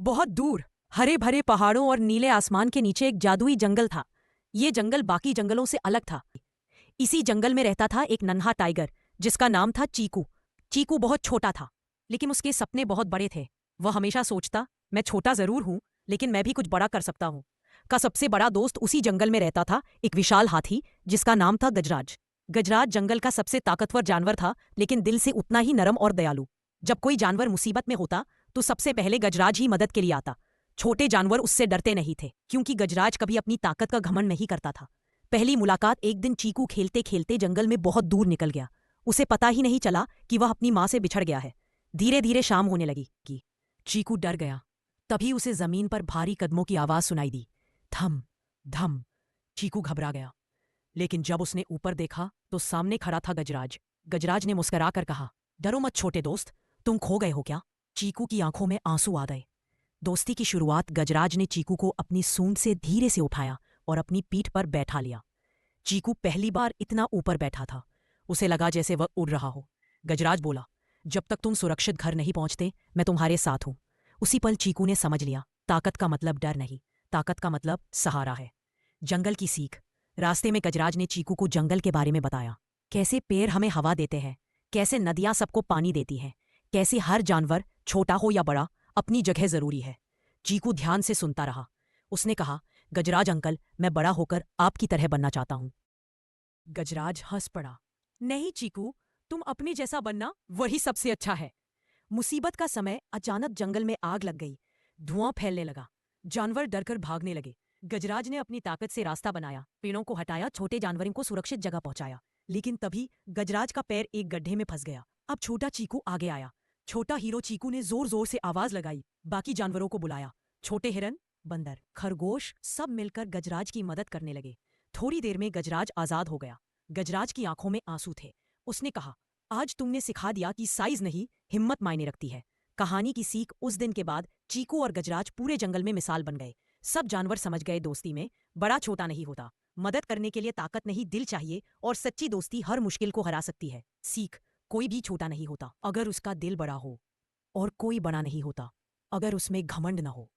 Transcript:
बहुत दूर हरे भरे पहाड़ों और नीले आसमान के नीचे एक जादुई जंगल था। ये जंगल बाकी जंगलों से अलग था। इसी जंगल में रहता था एक नन्हा टाइगर जिसका नाम था चीकू। चीकू बहुत छोटा था, लेकिन उसके सपने बहुत बड़े थे। वह हमेशा सोचता, मैं छोटा जरूर हूं, लेकिन मैं भी कुछ बड़ा कर सकता हूं। का सबसे बड़ा दोस्त उसी जंगल में रहता था, एक विशाल हाथी जिसका नाम था गजराज। गजराज जंगल का सबसे ताकतवर जानवर था, लेकिन दिल से उतना ही नरम और दयालु। जब कोई जानवर मुसीबत में होता तो सबसे पहले गजराज ही मदद के लिए आता। छोटे जानवर उससे डरते नहीं थे, क्योंकि गजराज कभी अपनी ताकत का घमंड नहीं करता था। पहली मुलाकात एक दिन चीकू खेलते खेलते जंगल में बहुत दूर निकल गया। उसे पता ही नहीं चला कि वह अपनी माँ से बिछड़ गया है। धीरे धीरे शाम होने लगी कि चीकू डर गया। तभी उसे जमीन पर भारी कदमों की आवाज सुनाई दी। धम धम। चीकू घबरा गया, लेकिन जब उसने ऊपर देखा तो सामने खड़ा था गजराज। गजराज ने मुस्कुराकर कहा, डरो मत छोटे दोस्त, तुम खो गए हो क्या? चीकू की आंखों में आंसू आ गए। दोस्ती की शुरुआत गजराज ने चीकू को अपनी सूंड से धीरे से उठाया और अपनी पीठ पर बैठा लिया। चीकू पहली बार इतना ऊपर बैठा था, उसे लगा जैसे वह उड़ रहा हो। गजराज बोला, जब तक तुम सुरक्षित घर नहीं पहुंचते मैं तुम्हारे साथ हूं। उसी पल चीकू ने समझ लिया, ताकत का मतलब डर नहीं, ताकत का मतलब सहारा है। जंगल की सीख। रास्ते में गजराज ने चीकू को जंगल के बारे में बताया, कैसे पेड़ हमें हवा देते हैं, कैसे नदियां सबको पानी देती हैं, कैसे हर जानवर छोटा हो या बड़ा अपनी जगह जरूरी है। चीकू ध्यान से सुनता रहा। उसने कहा, गजराज अंकल, मैं बड़ा होकर आपकी तरह बनना चाहता हूं। गजराज हंस पड़ा, नहीं चीकू, तुम अपने जैसा बनना वही सबसे अच्छा है। मुसीबत का समय अचानक जंगल में आग लग गई। धुआं फैलने लगा, जानवर डरकर भागने लगे। गजराज ने अपनी ताकत से रास्ता बनाया, पेड़ों को हटाया, छोटे जानवरों को सुरक्षित जगह पहुंचाया। लेकिन तभी गजराज का पैर एक गड्ढे में फंस गया। अब छोटा चीकू आगे आया। छोटा हीरो चीकू ने जोर जोर से आवाज लगाई, बाकी जानवरों को बुलाया। छोटे हिरन, बंदर, खरगोश सब मिलकर गजराज की मदद करने लगे। थोड़ी देर में गजराज आजाद हो गया। गजराज की आंखों में आंसू थे। उसने कहा, आज तुमने सिखा दिया कि साइज नहीं, हिम्मत मायने रखती है। कहानी की सीख, उस दिन के बाद चीकू और गजराज पूरे जंगल में मिसाल बन गए। सब जानवर समझ गए, दोस्ती में बड़ा छोटा नहीं होता, मदद करने के लिए ताकत नहीं दिल चाहिए, और सच्ची दोस्ती हर मुश्किल को हरा सकती है। सीख, कोई भी छोटा नहीं होता अगर उसका दिल बड़ा हो, और कोई बड़ा नहीं होता अगर उसमें घमंड न हो।